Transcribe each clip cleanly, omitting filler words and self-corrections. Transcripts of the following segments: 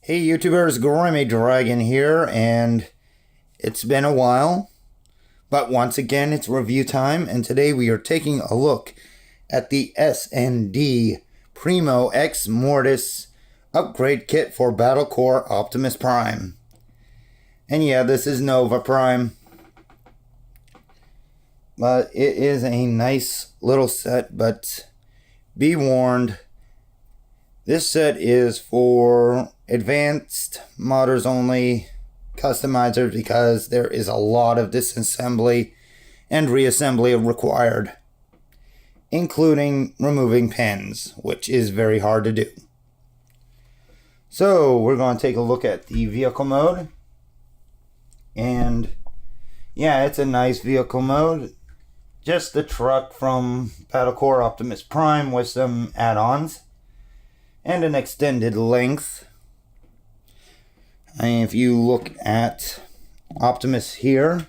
Hey YouTubers, Grimy Dragon here, and it's been a while, but once again it's review time, and today we are taking a look at the S.N.D. Primo X-Mortis upgrade kit for Battle Core Optimus Prime. And yeah, this is Nova Prime, but it is a nice little set, but be warned, this set is for advanced modders only, customizers, because there is a lot of disassembly and reassembly required, including removing pins, which is very hard to do. So we're going to take a look at the vehicle mode, and yeah, it's a nice vehicle mode, just the truck from Battle Core Optimus Prime with some add-ons and an extended length. If you look at Optimus here,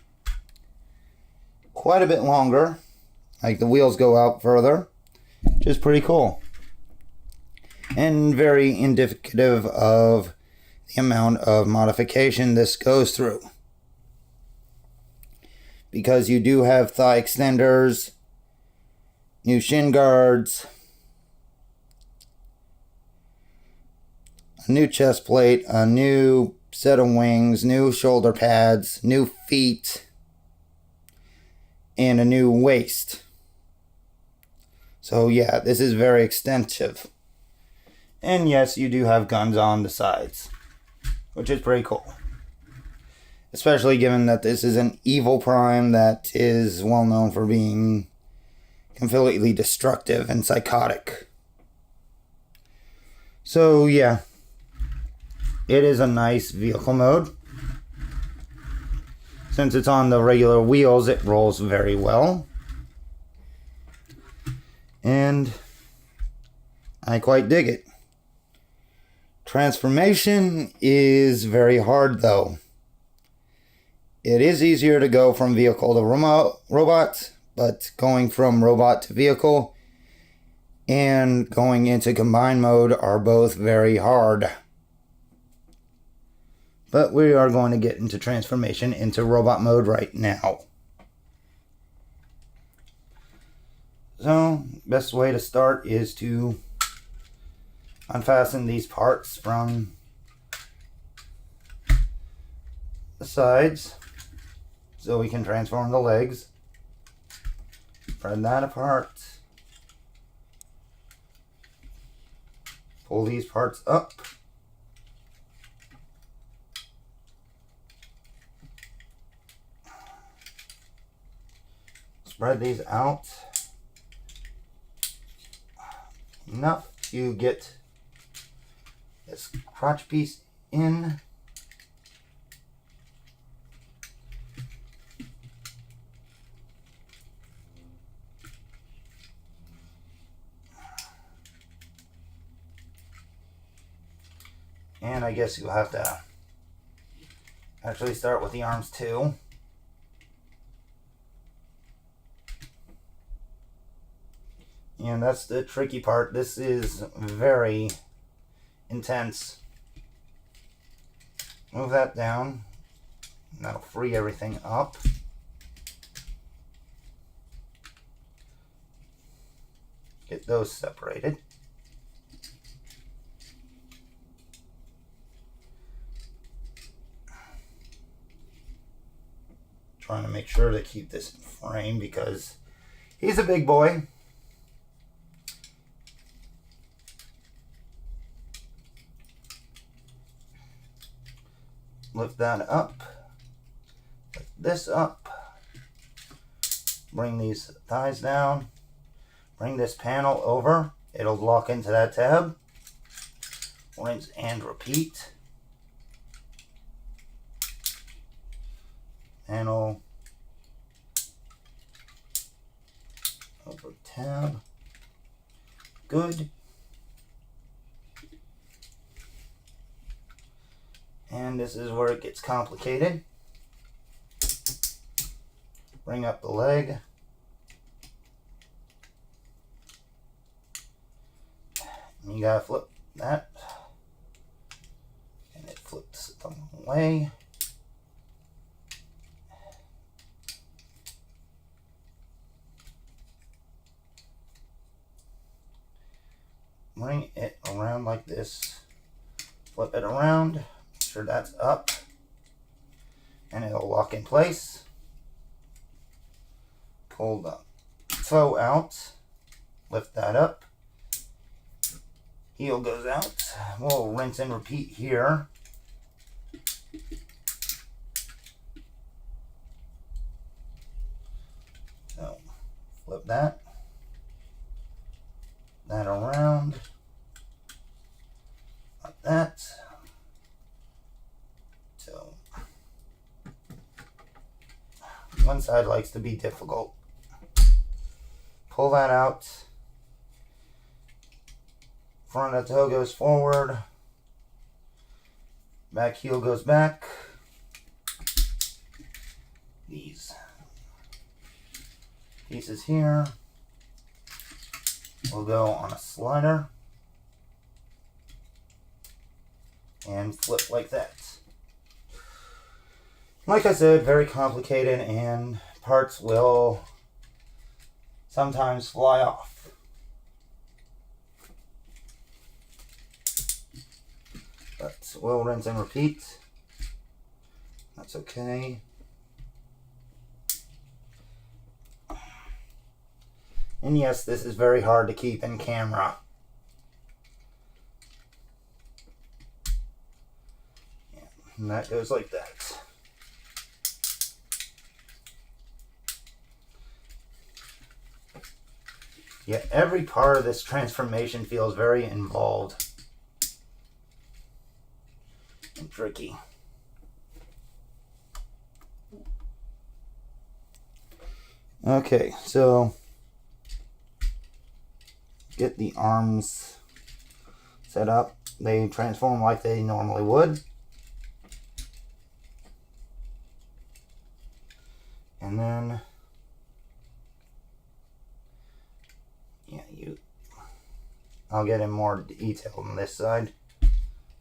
quite a bit longer, like the wheels go out further, which is pretty cool and very indicative of the amount of modification this goes through, because you do have thigh extenders, new shin guards, a new chest plate, a new set of wings, new shoulder pads, new feet, and a new waist. So yeah, this is very extensive. And yes, you do have guns on the sides, which is pretty cool. Especially given that this is an evil Prime that is well known for being completely destructive and psychotic. So yeah, it is a nice vehicle mode. Since it's on the regular wheels, it rolls very well. And I quite dig it. Transformation is very hard though. It is easier to go from vehicle to robot, but going from robot to vehicle and going into combined mode are both very hard. But we are going to get into transformation into robot mode right now. So, best way to start is to unfasten these parts from the sides so we can transform the legs. Spread that apart. Pull these parts up. Spread these out enough to get this crotch piece in. And I guess you'll have to actually start with the arms too. And that's the tricky part. This is very intense. Move that down. That'll free everything up. Get those separated. Trying to make sure to keep this in frame because he's a big boy. Lift that up, lift this up, bring these thighs down, bring this panel over, it'll lock into that tab, rinse and repeat, panel, over tab, good. And this is where it gets complicated. Bring up the leg. You gotta flip that. flip this the wrong way. Bring it around like this. Flip it around. Make sure that's up. And it'll lock in place. Pull the toe out. Lift that up. Heel goes out. We'll rinse and repeat here. So, flip that. That around. Like that. So, one side likes to be difficult. Pull that out. Front of the toe goes forward. Back heel goes back. These pieces here will go on a slider and flip like that. Like I said, very complicated, and parts will sometimes fly off. But we'll rinse and repeat. That's okay. And yes, this is very hard to keep in camera. Yeah, and that goes like that. Yeah, every part of this transformation feels very involved and tricky. Okay, so get the arms set up. They transform like they normally would. And then, yeah, I'll get in more detail on this side.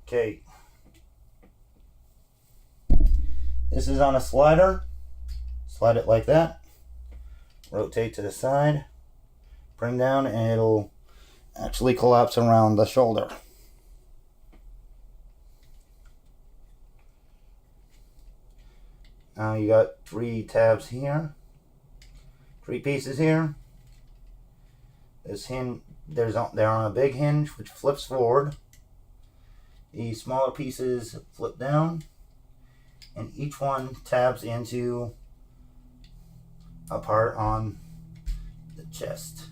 Okay. This is on a slider. Slide it like that. Rotate to the side. Bring down, and it'll actually collapse around the shoulder. Now you got 3 tabs here. 3 pieces here. This hinge, they're on a big hinge which flips forward. The smaller pieces flip down, and each one tabs into a part on the chest.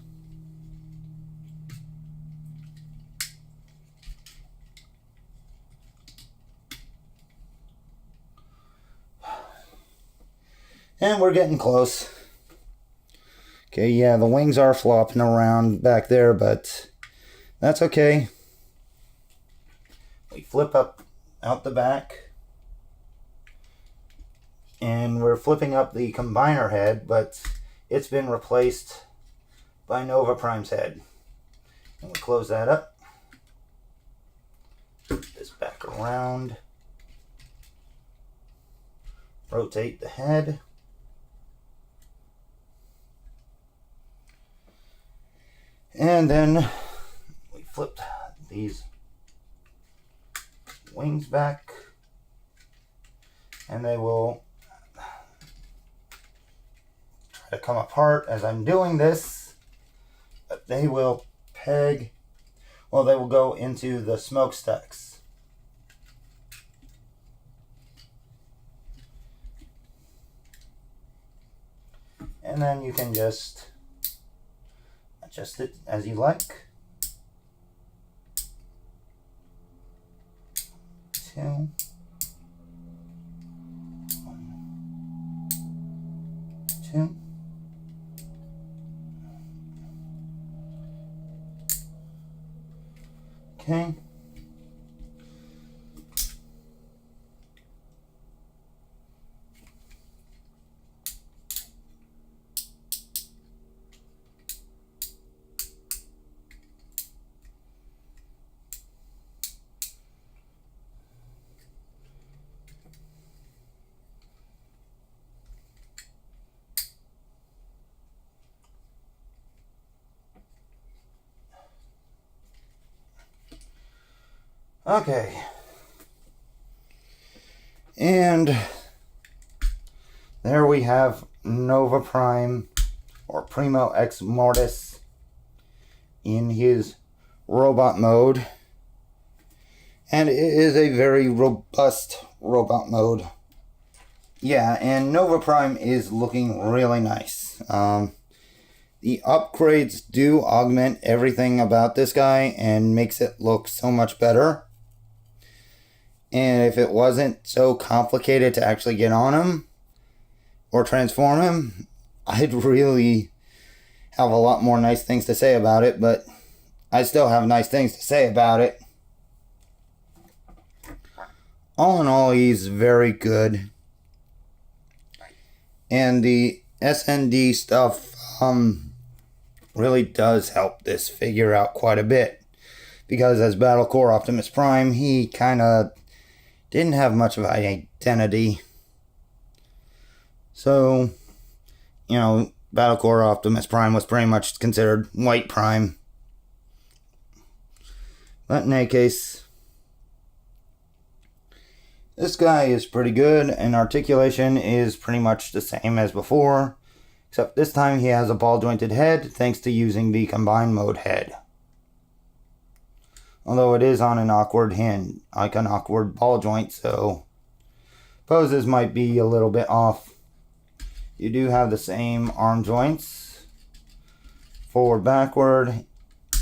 And we're getting close. Okay, yeah, the wings are flopping around back there, but that's okay. We flip up out the back. And we're flipping up the combiner head, but it's been replaced by Nova Prime's head. And we close that up. Put this back around. Rotate the head. And then we flip these wings back, and they will try to come apart as I'm doing this, but they will peg, well, they will go into the smokestacks. And then you can just adjust it as you like. 2. 1, 2. Okay. Okay. And there we have Nova Prime, or Primo X-Mortis, in his robot mode. And it is a very robust robot mode. Yeah, and Nova Prime is looking really nice. The upgrades do augment everything about this guy and makes it look so much better. And if it wasn't so complicated to actually get on him or transform him, I'd really have a lot more nice things to say about it, but I still have nice things to say about it. All in all, he's very good. And the S.N.D stuff really does help this figure out quite a bit. Because as Battle Core Optimus Prime, he kind of didn't have much of an identity. So, you know, Battle Core Optimus Prime was pretty much considered White Prime. But in any case, this guy is pretty good, and articulation is pretty much the same as before, except this time he has a ball jointed head thanks to using the combined mode head. Although it is on an awkward hinge, like an awkward ball joint, so poses might be a little bit off. You do have the same arm joints, forward, backward,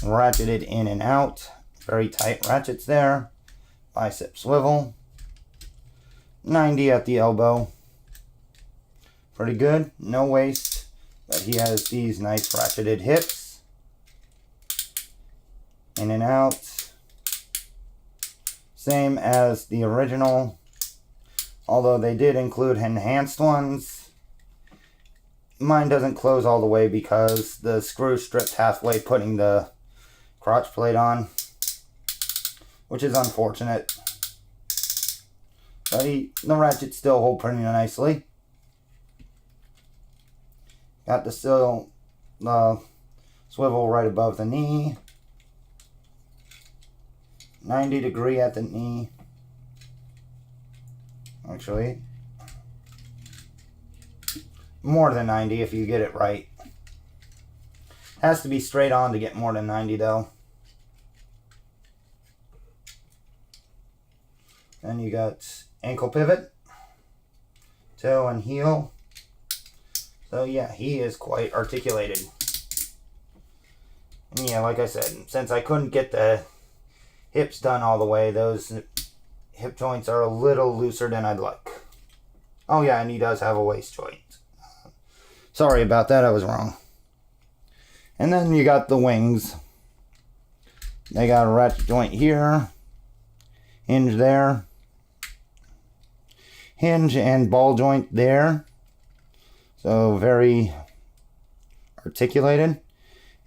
ratcheted in and out, very tight ratchets there, bicep swivel, 90 at the elbow, pretty good, no waist, but he has these nice ratcheted hips, in and out. Same as the original, although they did include enhanced ones. Mine doesn't close all the way because the screw stripped halfway putting the crotch plate on, which is unfortunate. But the ratchets still hold pretty nicely. Got the swivel right above the knee. 90 degree at the knee. Actually, more than 90 if you get it right. Has to be straight on to get more than 90 though. Then you got ankle pivot, toe and heel. So yeah, he is quite articulated. And yeah, like I said, since I couldn't get the hips done all the way, those hip joints are a little looser than I'd like. Oh yeah, and he does have a waist joint. Sorry about that, I was wrong. And then you got the wings. They got a ratchet joint here, hinge there, hinge and ball joint there. So very articulated.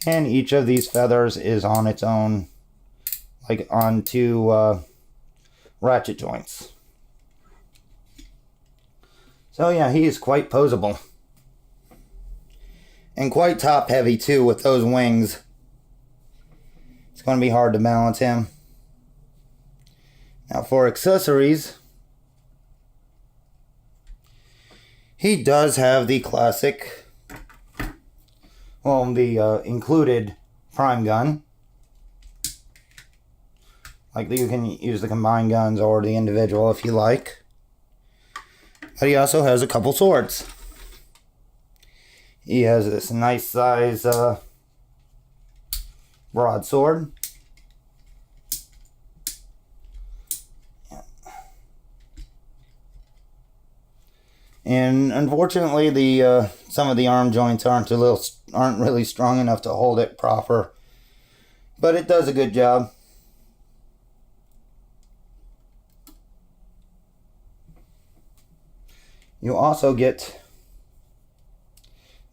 And each of these feathers is on its own, like on two ratchet joints. So yeah, he is quite posable. And quite top heavy too with those wings. It's going to be hard to balance him. Now for accessories, he does have the classic, well, the included prime gun. Like you can use the combined guns or the individual if you like. But he also has a couple swords. He has this nice size broadsword. And unfortunately, the some of the arm joints aren't really strong enough to hold it proper. But it does a good job. You also get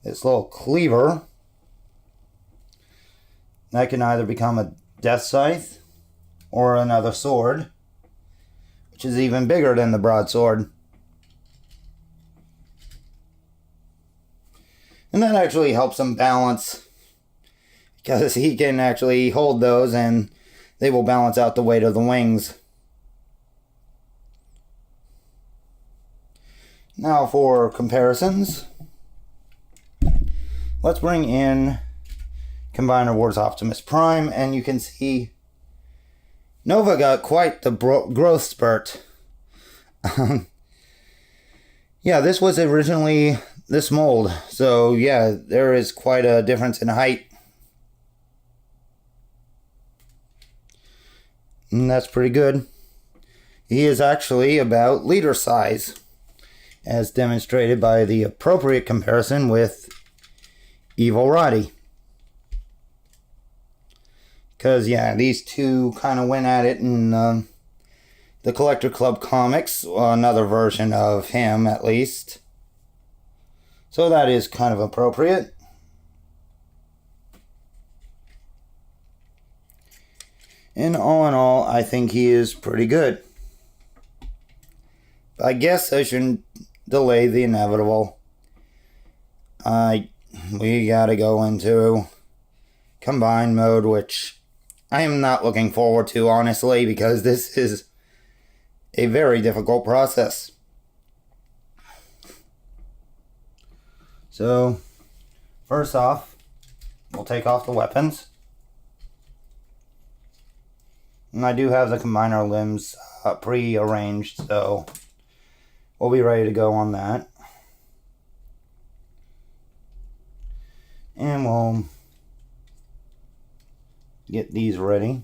this little cleaver that can either become a death scythe or another sword, which is even bigger than the broadsword. And that actually helps him balance, because he can actually hold those, and they will balance out the weight of the wings. Now for comparisons, let's bring in Combiner Wars Optimus Prime, and you can see Nova got quite the growth spurt. Yeah, this was originally this mold, so yeah, there is quite a difference in height. And that's pretty good. He is actually about liter size, as demonstrated by the appropriate comparison with Evil Roddy. Because, yeah, these two kind of went at it in the Collector Club comics, another version of him at least. So that is kind of appropriate. And all in all, I think he is pretty good. I guess I shouldn't delay the inevitable. We gotta go into combine mode, which I am not looking forward to, honestly, because this is a very difficult process. So, first off, we'll take off the weapons. And I do have the combiner limbs pre-arranged, so we'll be ready to go on that. And we'll get these ready.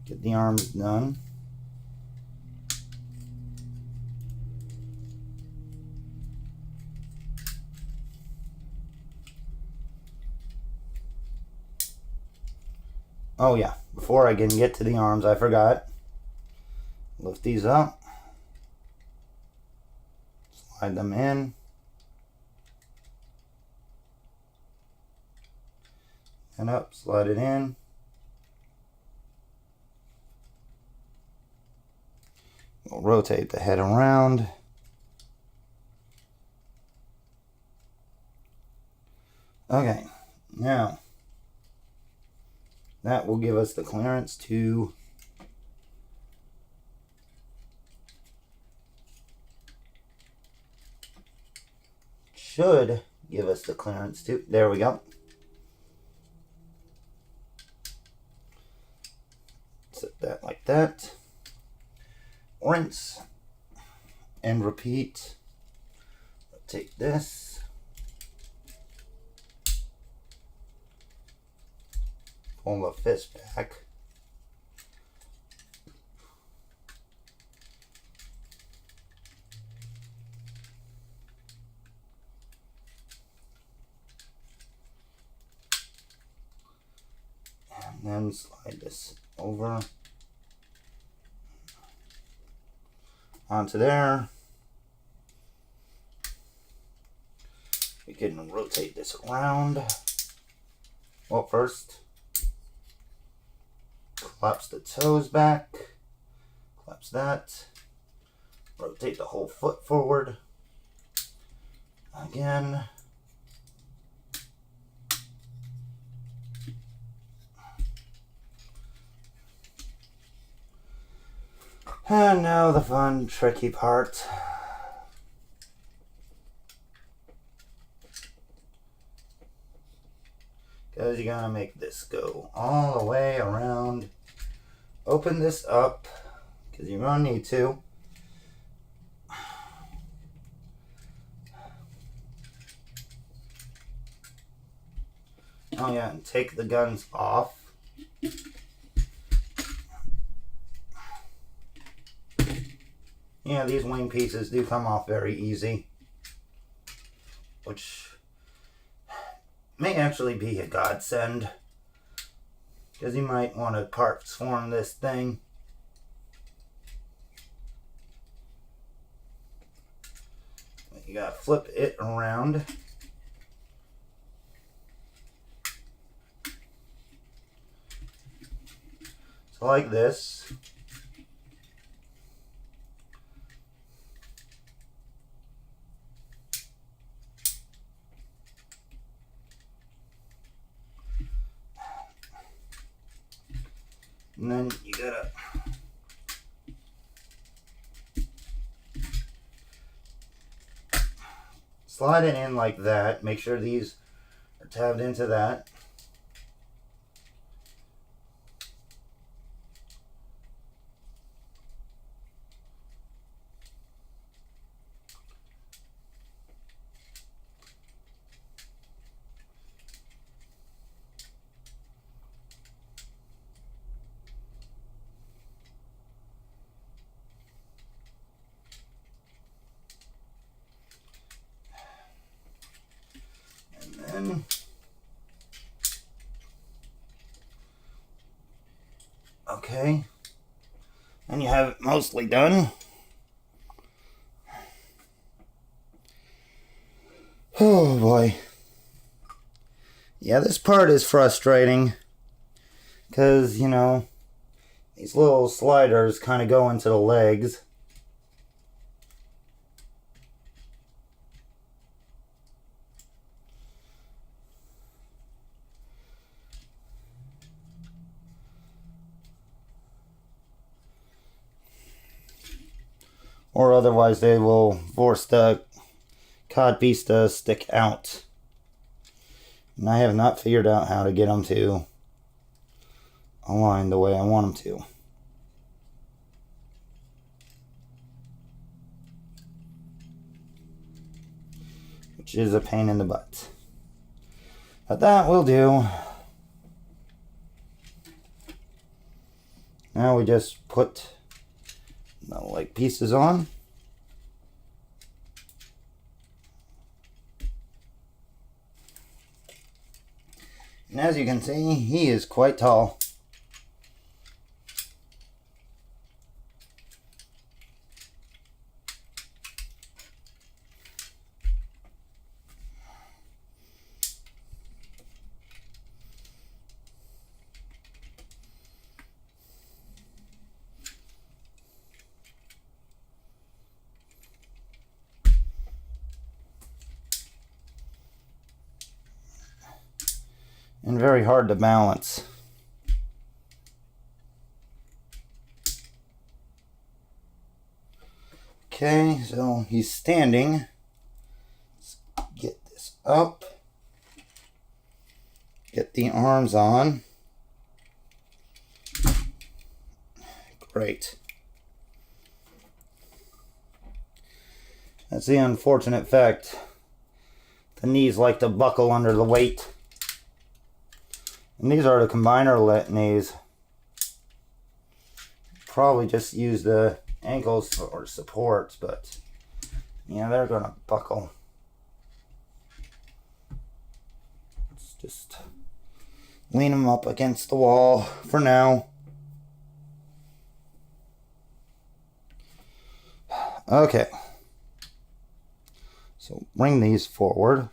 Get the arms done. Oh yeah, before I can get to the arms, I forgot. Lift these up. Slide them in. And up, slide it in. We'll rotate the head around. Okay, now that will give us the clearance to should give us the clearance to, there we go. Set that like that. Rinse and repeat. Take this. Pull the fist back. And then slide this over onto there. We can rotate this around. Well, first, collapse the toes back. Collapse that. Rotate the whole foot forward. Again. And now the fun, tricky part. Because you're gonna make this go all the way around. Open this up, because you're gonna need to. Oh yeah, and take the guns off. Yeah, these wing pieces do come off very easy, which may actually be a godsend, because you might want to parts form this thing. You gotta flip it around. So like this. And then you gotta slide it in like that. Make sure these are tabbed into that. And then okay, and you have it mostly done. Oh boy. Yeah, this part is frustrating because, you know, these little sliders kind of go into the legs. Or otherwise they will force the codpiece to stick out. And I have not figured out how to get them to align the way I want them to. Which is a pain in the butt. But that will do. Now we just put the like pieces on. And as you can see, he is quite tall. And very hard to balance. Okay, so he's standing. Let's get this up. Get the arms on. Great. That's the unfortunate fact. The knees like to buckle under the weight. And these are the combiner knees. Probably just use the ankles for supports, but yeah, they're gonna buckle. Let's just lean them up against the wall for now. Okay. So bring these forward.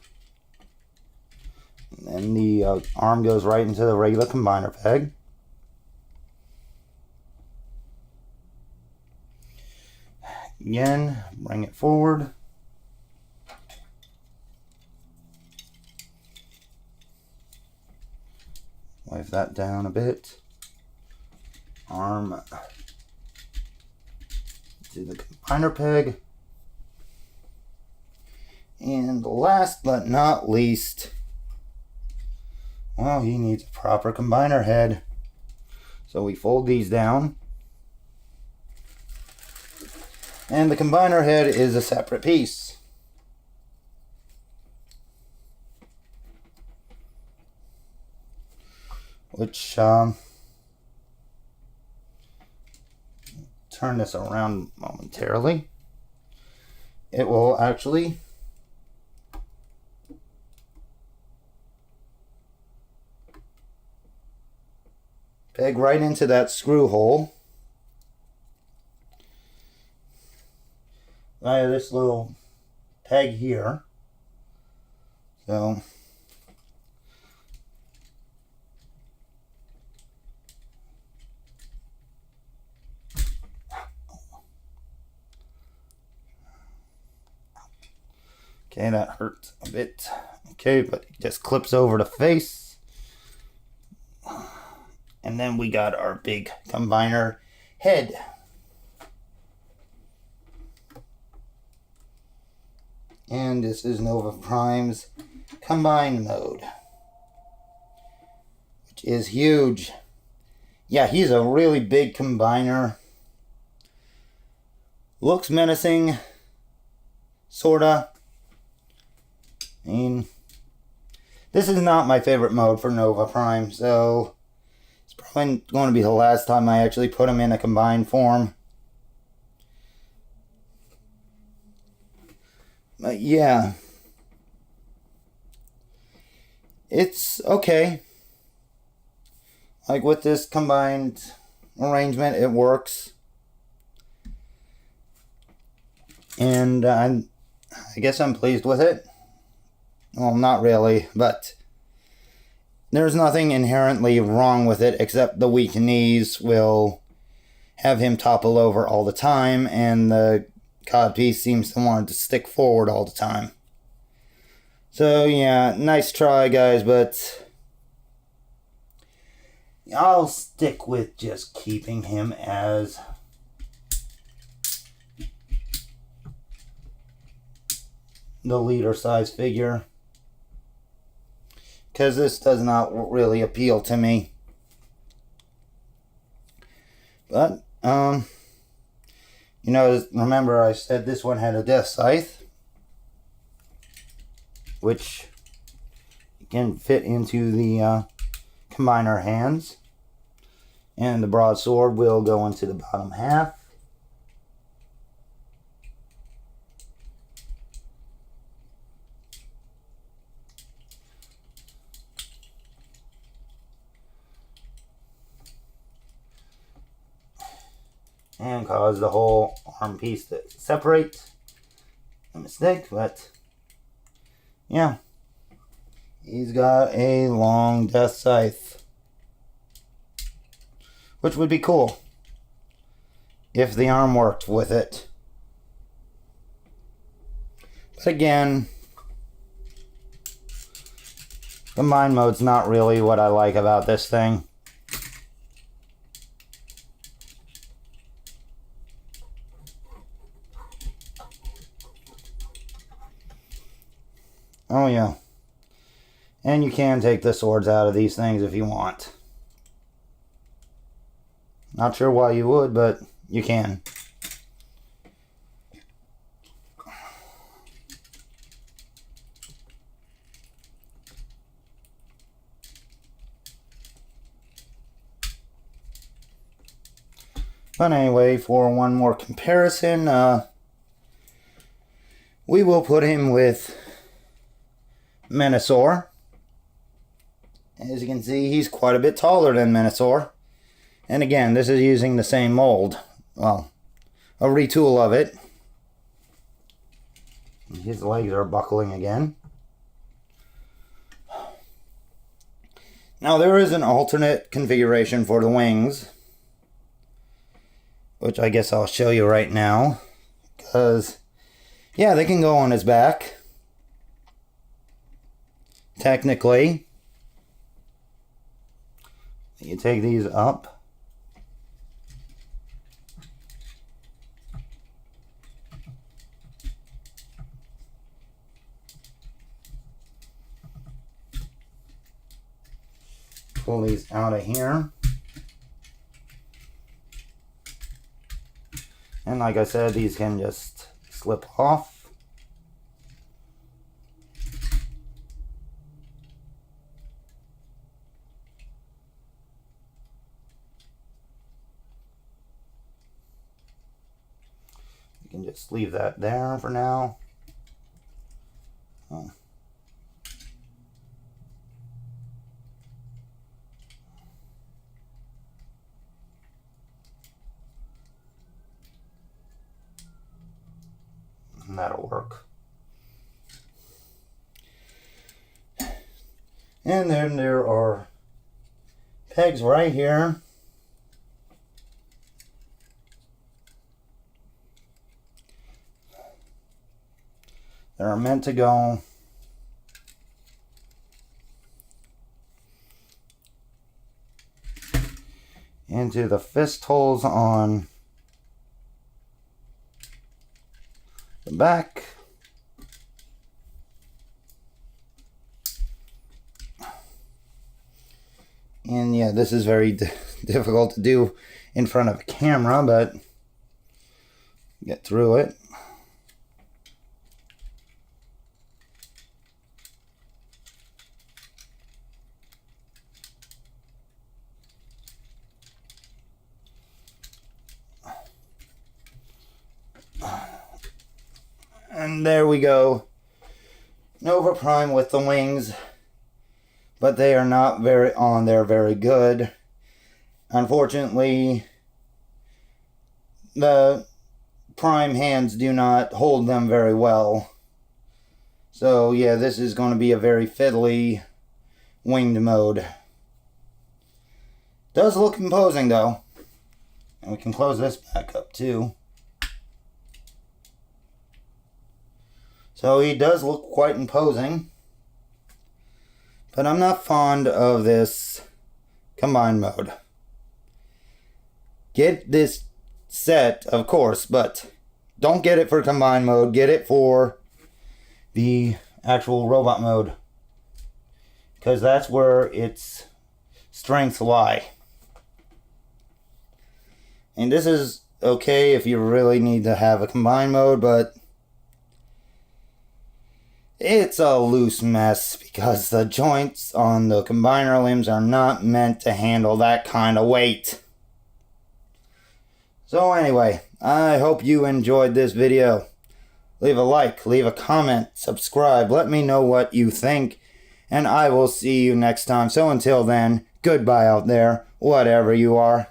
And then the arm goes right into the regular combiner peg. Again, bring it forward. Wave that down a bit. Arm to the combiner peg. And last but not least, well, he needs a proper combiner head. So we fold these down. And the combiner head is a separate piece. Which, turn this around momentarily. It will actually peg right into that screw hole via this little peg here. So okay, that hurts a bit. Okay, but it just clips over the face. And then we got our big combiner head. And this is Nova Prime's combine mode, which is huge. Yeah, he's a really big combiner. Looks menacing, sorta. I mean, this is not my favorite mode for Nova Prime, so it's probably going to be the last time I actually put him in a combined form. But yeah, it's okay. Like with this combined arrangement, it works. And I guess I'm pleased with it. Well, not really, but there's nothing inherently wrong with it except the weak knees will have him topple over all the time, and the codpiece seems to want to stick forward all the time. So yeah, nice try guys, but I'll stick with just keeping him as the leader size figure, because this does not really appeal to me. But you know, remember I said this one had a death scythe, which can fit into the combiner hands, and the broadsword will go into the bottom half. And cause the whole arm piece to separate. A mistake, but yeah. He's got a long death scythe, which would be cool if the arm worked with it. But again, combine mode's not really what I like about this thing. Oh yeah. And you can take the swords out of these things if you want. Not sure why you would, but you can. But anyway, for one more comparison, we will put him with Menasor. As you can see, he's quite a bit taller than Menasor. And again, this is using the same mold. Well, a retool of it. His legs are buckling again. Now there is an alternate configuration for the wings, which I guess I'll show you right now. Because, yeah, they can go on his back. Technically, you take these up, pull these out of here, and like I said, these can just slip off. You can just leave that there for now. Oh. And that'll work. And then there are pegs right here. That are meant to go into the fist holes on the back. And yeah, this is very difficult to do in front of a camera, but get through it. And there we go. Nova Prime with the wings. But they are not very on there very good. Unfortunately, the Prime hands do not hold them very well. So yeah, this is going to be a very fiddly winged mode. Does look imposing though. And we can close this back up too. So he does look quite imposing. But I'm not fond of this combined mode. Get this set, of course, but don't get it for combined mode. Get it for the actual robot mode. Because that's where its strengths lie. And this is okay if you really need to have a combined mode, but it's a loose mess because the joints on the combiner limbs are not meant to handle that kind of weight. So anyway, I hope you enjoyed this video. Leave a like, leave a comment, subscribe, let me know what you think, and I will see you next time. So until then, goodbye out there, whatever you are.